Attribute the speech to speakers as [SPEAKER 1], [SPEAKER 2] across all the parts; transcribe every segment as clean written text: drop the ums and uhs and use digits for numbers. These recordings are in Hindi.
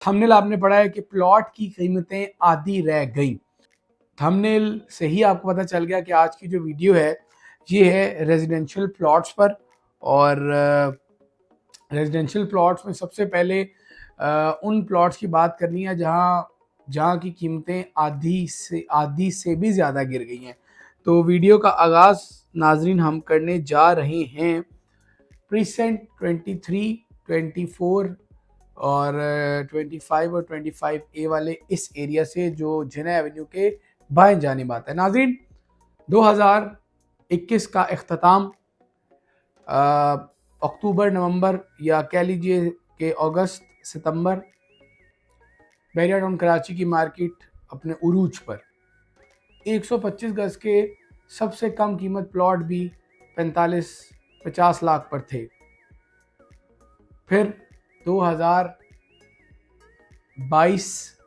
[SPEAKER 1] थंबनेल आपने पढ़ा है कि प्लॉट की कीमतें आधी रह गई। थंबनेल से ही आपको पता चल गया कि आज की जो वीडियो है ये है रेजिडेंशियल प्लॉट्स पर। और रेजिडेंशियल प्लॉट्स में सबसे पहले उन प्लॉट्स की बात करनी है जहां जहां की कीमतें आधी से भी ज़्यादा गिर गई हैं। तो वीडियो का आगाज़ नाजरीन हम करने जा रहे हैं प्रीसेंट 23, 24 और 25 और 25A वाले इस एरिया से जो जिना एवेन्यू के बाएं जानिब आता है। नाजरीन 2021 का इख्तिताम अक्टूबर नवंबर या कह लीजिए कि अगस्त सितंबर बहरिया टाउन कराची की मार्केट अपने उरूज पर 125 गज के सबसे कम कीमत प्लॉट भी 45-50 लाख पर थे। फिर 2022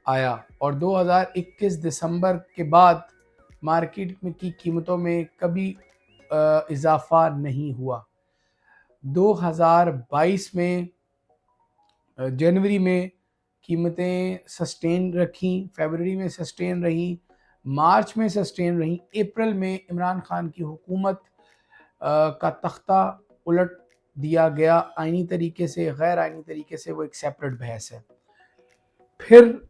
[SPEAKER 1] आया और 2021 दिसंबर के बाद मार्केट में की कीमतों में कभी इजाफा नहीं हुआ। 2022 में जनवरी में कीमतें सस्टेन रखी, फरवरी में सस्टेन रही, मार्च में सस्टेन रही, अप्रैल में इमरान खान की हुकूमत का तख्ता उलट दिया गया आईनी तरीके से, गैर आईनी तरीके से, वो एक सेपरेट बहस है। फिर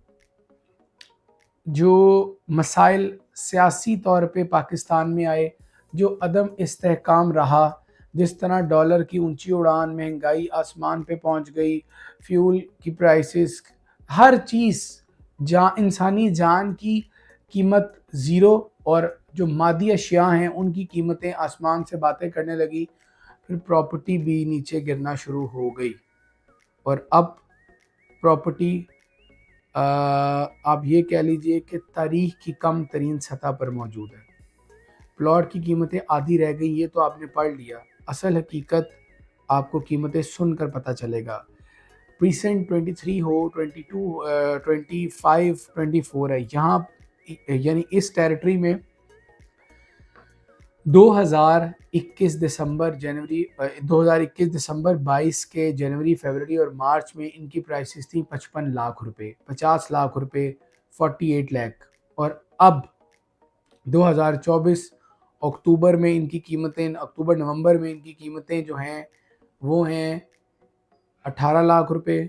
[SPEAKER 1] जो मसाइल सियासी तौर पे पाकिस्तान में आए, जो अदम इस्तेहकाम रहा, जिस तरह डॉलर की ऊंची उड़ान, महंगाई आसमान पे पहुंच गई, फ्यूल की प्राइसेस, हर चीज़, इंसानी जान की कीमत ज़ीरो और जो मादी अशिया हैं उनकी कीमतें आसमान से बातें करने लगी। फिर प्रॉपर्टी भी नीचे गिरना शुरू हो गई और अब प्रॉपर्टी आप ये कह लीजिए कि तारीख की कम तरीन सतह पर मौजूद है। प्लॉट की कीमतें आधी रह गई, ये तो आपने पढ़ लिया। असल हकीकत आपको कीमतें सुनकर पता चलेगा। प्रीसेंट 23 हो, 22, 25, 24 है यहाँ, यानी इस टेरिटरी में 2021 दिसंबर 22 के जनवरी, फरवरी और मार्च में इनकी प्राइसेस थी 55 लाख रुपए, 50 लाख रुपए, 48 लाख। और अब 2024 अक्टूबर में इनकी कीमतें, अक्टूबर नवंबर में इनकी कीमतें जो हैं वो हैं 18 लाख रुपए,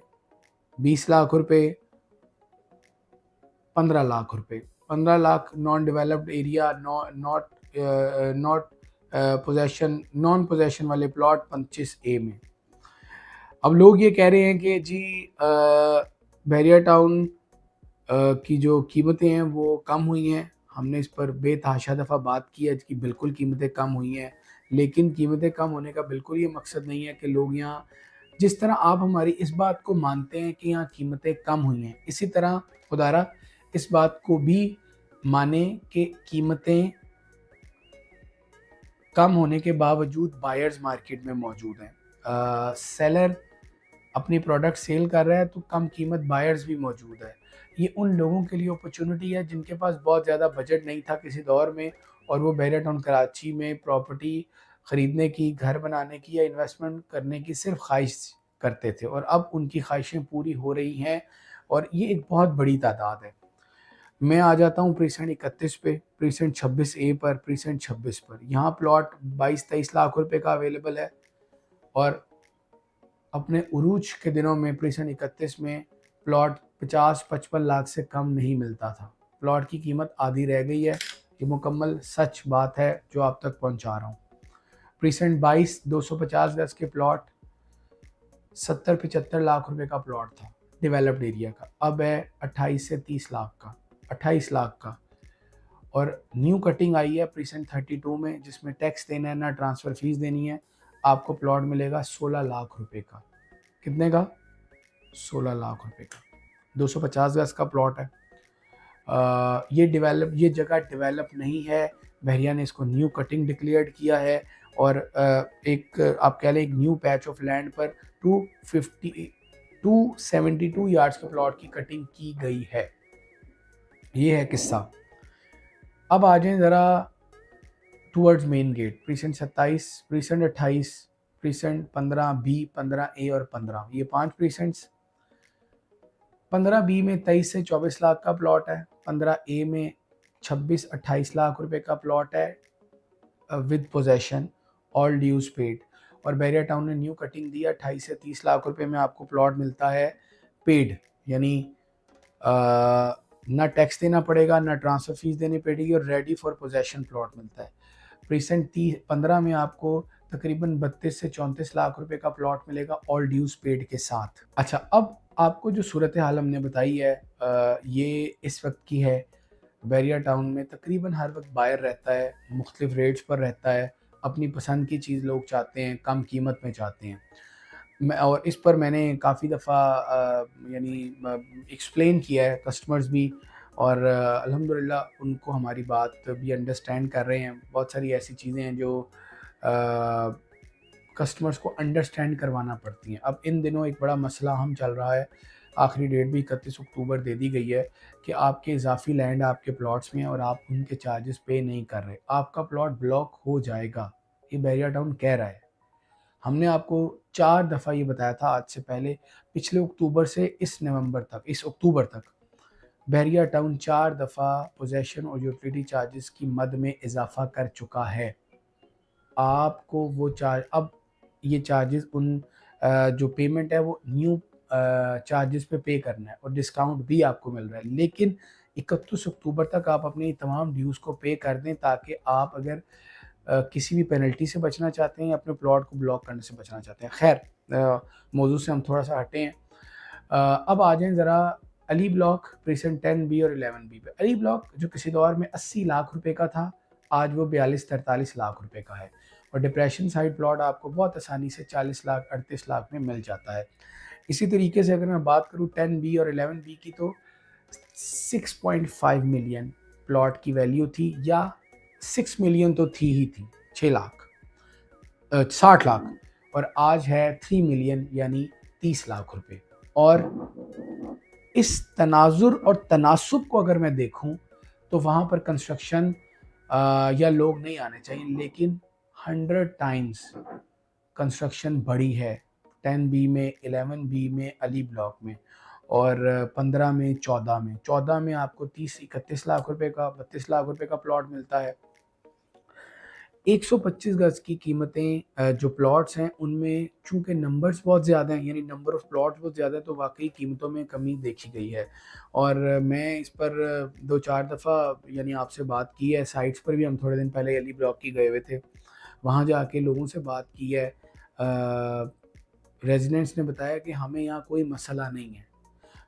[SPEAKER 1] 20 लाख रुपए, 15 लाख रुपए। 15 lakh non developed area, not non possession वाले प्लॉट 25A में। अब लोग ये कह रहे हैं कि जी बहरिया टाउन की जो कीमतें हैं वो कम हुई हैं। हमने इस पर बेतहाशा दफ़ा बात की है कि बिल्कुल कीमतें कम हुई हैं, लेकिन कीमतें कम होने का बिल्कुल ये मकसद नहीं है कि लोग यहाँ, जिस तरह आप हमारी इस बात को मानते हैं कि यहाँ कीमतें कम हुई हैं, इसी तरह खुदारा इस बात को भी माने कि कीमतें कम होने के बावजूद बायर्स मार्केट में मौजूद हैं। सेलर अपनी प्रोडक्ट सेल कर रहा है तो कम कीमत बायर्स भी मौजूद है। ये उन लोगों के लिए अपॉर्चुनिटी है जिनके पास बहुत ज़्यादा बजट नहीं था किसी दौर में और वो बहरिया टाउन कराची में प्रॉपर्टी ख़रीदने की, घर बनाने की या इन्वेस्टमेंट करने की सिर्फ ख्वाहिश करते थे और अब उनकी ख्वाहिशें पूरी हो रही हैं और ये एक बहुत बड़ी तादाद है। मैं आ जाता हूँ प्रीसेंट 31 पे, प्रीसेंट 26A पर, प्रीसेंट 26 पर। यहाँ प्लॉट 22-23 लाख रुपए का अवेलेबल है और अपने उरूज के दिनों में प्रीसेंट 31 में प्लॉट 50-55 लाख से कम नहीं मिलता था। प्लॉट की कीमत आधी रह गई है, ये मुकम्मल सच बात है जो आप तक पहुंचा रहा हूँ। प्रीसेंट 22 250 गज के प्लॉट 70-75 लाख रुपए का प्लॉट था डेवलप्ड एरिया का, अब है 28 से 30 लाख का, 28 लाख का। और न्यू कटिंग आई है प्रीसेंट 32 में जिसमें टैक्स देना है ना ट्रांसफ़र फीस देनी है। आपको प्लॉट मिलेगा 16 लाख रुपए का। कितने का? 16 लाख रुपए का। 250 गज का प्लॉट है। ये जगह डेवलप नहीं है, बहरिया ने इसको न्यू कटिंग डिक्लेयर किया है और एक आप कह लें एक न्यू पैच ऑफ लैंड पर 272 यार्ड्स के प्लॉट की कटिंग की गई है। ये है किस्सा। अब आ जाएं ज़रा towards main gate. Precinct 27, precinct 28, precinct 15B, 15A और 15, ये 5 प्रीसेंट्स। 15B में 23 से 24 लाख का प्लॉट है, 15A में 26-28 लाख रुपए का प्लॉट है with possession, all dues paid. और बैरिया टाउन ने न्यू कटिंग दी है, 28 से 30 लाख रुपए में आपको प्लॉट मिलता है पेड, यानी ना टैक्स देना पड़ेगा, ना ट्रांसफ़र फीस देनी पड़ेगी, और रेडी फॉर पोजेशन प्लॉट मिलता है। प्रीसेंट 15 में आपको तकरीबन 32 से 34 लाख रुपए का प्लॉट मिलेगा ऑल ड्यूज पेड के साथ। अच्छा, अब आपको जो सूरत हाल हमने बताई है ये इस वक्त की है। बैरिया टाउन में तकरीबन हर वक्त बायर रहता है, मुख्तलिफ रेट्स पर रहता है, अपनी पसंद की चीज़ लोग चाहते हैं, कम कीमत में चाहते हैं। मैं और इस पर मैंने काफ़ी दफ़ा यानी एक्सप्लेन किया है, कस्टमर्स भी, और अल्हम्दुलिल्लाह उनको हमारी बात भी अंडरस्टैंड कर रहे हैं। बहुत सारी ऐसी चीज़ें हैं जो कस्टमर्स को अंडरस्टैंड करवाना पड़ती हैं। अब इन दिनों एक बड़ा मसला हम चल रहा है, आखिरी डेट भी 31 अक्टूबर दे दी गई है कि आपके इजाफी लैंड आपके प्लॉट्स में हैं और आप उनके चार्जेस पे नहीं कर रहे, आपका प्लॉट ब्लॉक हो जाएगा। ये बैरिया टाउन कह रहा है। हमने आपको 4 दफ़ा ये बताया था आज से पहले, पिछले अक्टूबर से इस अक्टूबर तक बैरिया टाउन 4 दफ़ा पोजेशन और यूटिलिटी चार्जेस की मद में इजाफा कर चुका है। आपको वो चार्ज, अब ये चार्जेस उन जो पेमेंट है वो न्यू चार्जेस पे करना है, और डिस्काउंट भी आपको मिल रहा है। लेकिन 31 अक्टूबर तक आप अपनी तमाम ड्यूज़ को पे कर दें, ताकि आप अगर किसी भी पेनल्टी से बचना चाहते हैं या अपने प्लॉट को ब्लॉक करने से बचना चाहते हैं। खैर, मौजू से हम थोड़ा सा हटे हैं। अब आ जाएँ ज़रा अली ब्लॉक प्रीसेंट 10B और 11B पे। अली ब्लॉक जो किसी दौर में 80 लाख रुपए का था, आज वो 42-43 लाख रुपए का है, और डिप्रेशन साइड प्लॉट आपको बहुत आसानी से 40 लाख 38 लाख में मिल जाता है। इसी तरीके से अगर मैं बात करूँ 10B और 11B की, तो 6.5 मिलियन प्लॉट की वैल्यू थी, या 6 मिलियन तो थी ही थी, 6 लाख 60 लाख, और आज है 3 मिलियन यानी 30 लाख रुपए। और इस तनाजुर और तनासुब को अगर मैं देखूं तो वहाँ पर कंस्ट्रक्शन या लोग नहीं आने चाहिए, लेकिन 100 टाइम्स कंस्ट्रक्शन बढ़ी है 10B में, 11B में, अली ब्लॉक में, और 15 में, 14 में आपको 30-31 लाख रुपए का, 32 लाख रुपए का प्लॉट मिलता है। 125 गज की कीमतें जो प्लॉट्स हैं उनमें चूँकि नंबर्स बहुत ज़्यादा हैं, यानी नंबर ऑफ़ प्लॉट्स बहुत ज़्यादा है, तो वाक़ई कीमतों में कमी देखी गई है। और मैं इस पर 2-4 दफ़ा यानी आपसे बात की है, साइट्स पर भी हम थोड़े दिन पहले अली ब्लॉक की गए हुए थे। वहाँ जाके लोगों से बात की है, रेज़िडेंट्स ने बताया कि हमें यहाँ कोई मसला नहीं है।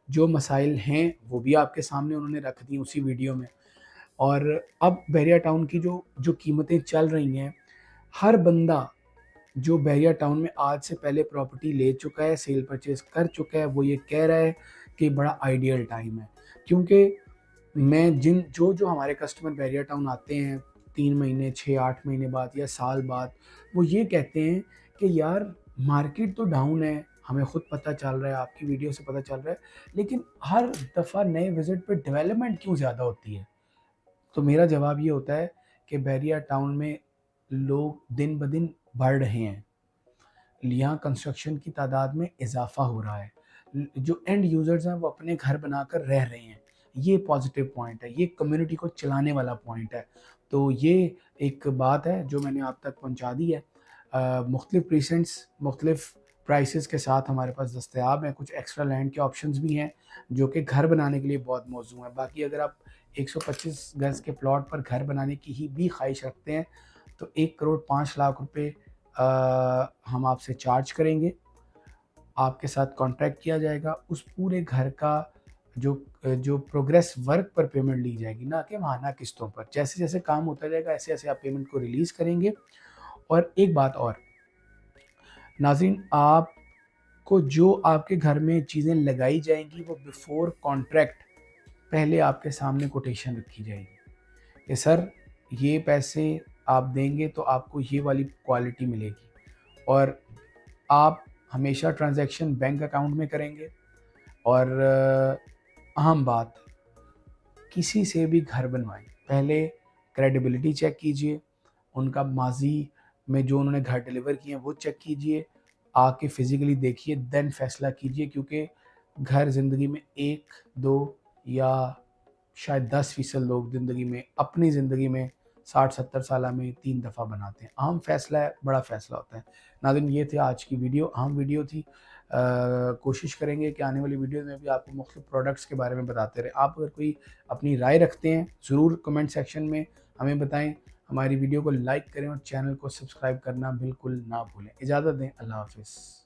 [SPEAKER 1] जो मसाइल हैं वो भी आपके सामने उन्होंने रख दी उसी वीडियो में। और अब बैरिया टाउन की जो कीमतें चल रही हैं, हर बंदा जो बैरिया टाउन में आज से पहले प्रॉपर्टी ले चुका है, सेल परचेज़ कर चुका है, वो ये कह रहा है कि बड़ा आइडियल टाइम है। क्योंकि मैं जो हमारे कस्टमर बैरिया टाउन आते हैं 3 महीने, 6-8 महीने बाद या साल बाद, वो ये कहते हैं कि यार मार्केट तो डाउन है, हमें खुद पता चल रहा है, आपकी वीडियो से पता चल रहा है, लेकिन हर दफ़ा नए विज़िट पे डेवलपमेंट क्यों ज़्यादा होती है? तो मेरा जवाब ये होता है कि बैरिया टाउन में लोग दिन ब दिन बढ़ रहे हैं। यहाँ कंस्ट्रक्शन की तादाद में इज़ाफ़ा हो रहा है। जो एंड यूज़र्स हैं वो अपने घर बनाकर रह रहे हैं। ये पॉज़िटिव पॉइंट है, ये कम्युनिटी को चलाने वाला पॉइंट है। तो ये एक बात है जो मैंने आप तक पहुँचा दी है। मुख्तलिफ़ प्रीसेंट्स, मुख्तलिफ़ प्राइसेस के साथ हमारे पास दस्तयाब हैं। कुछ एक्स्ट्रा लैंड के ऑप्शंस भी हैं जो कि घर बनाने के लिए बहुत मौज़ू हैं। बाकी अगर आप 125 गज़ के प्लॉट पर घर बनाने की ही भी ख्वाहिश रखते हैं तो 1 करोड़ 5 लाख रुपए हम आपसे चार्ज करेंगे। आपके साथ कॉन्ट्रैक्ट किया जाएगा। उस पूरे घर का जो प्रोग्रेस वर्क पर पेमेंट ली जाएगी, ना कि माहाना किस्तों पर। जैसे-जैसे काम होता जाएगा ऐसे-ऐसे आप पेमेंट को रिलीज़ करेंगे। और एक बात और, नाज़रीन, आपको जो आपके घर में चीज़ें लगाई जाएँगी वो बिफ़ोर कॉन्ट्रैक्ट पहले आपके सामने कोटेशन रखी जाएगी कि सर ये पैसे आप देंगे तो आपको ये वाली क्वालिटी मिलेगी, और आप हमेशा ट्रांज़ैक्शन बैंक अकाउंट में करेंगे। और अहम बात, किसी से भी घर बनवाएं, पहले क्रेडिबिलिटी चेक कीजिए, उनका माज़ी में जो उन्होंने घर डिलीवर किए हैं वो चेक कीजिए, आके फ़िज़िकली देखिए, देन फ़ैसला कीजिए। क्योंकि घर ज़िंदगी में 1-2 या शायद 10% लोग ज़िंदगी में, अपनी ज़िंदगी में 60-70 साल में 3 दफ़ा बनाते हैं। अहम फ़ैसला है, बड़ा फ़ैसला होता है। नाज़रीन, ये थी आज की वीडियो, अहम वीडियो थी। कोशिश करेंगे कि आने वाली वीडियो में भी आपको मुख्तलिफ़ प्रोडक्ट्स के बारे में बताते रहें। आप अगर कोई अपनी राय रखते हैं, ज़रूर कमेंट सेक्शन में हमें बताएँ। हमारी वीडियो को लाइक करें और चैनल को सब्सक्राइब करना बिल्कुल ना भूलें। इजाज़त दें, अल्लाह हाफ़िज़।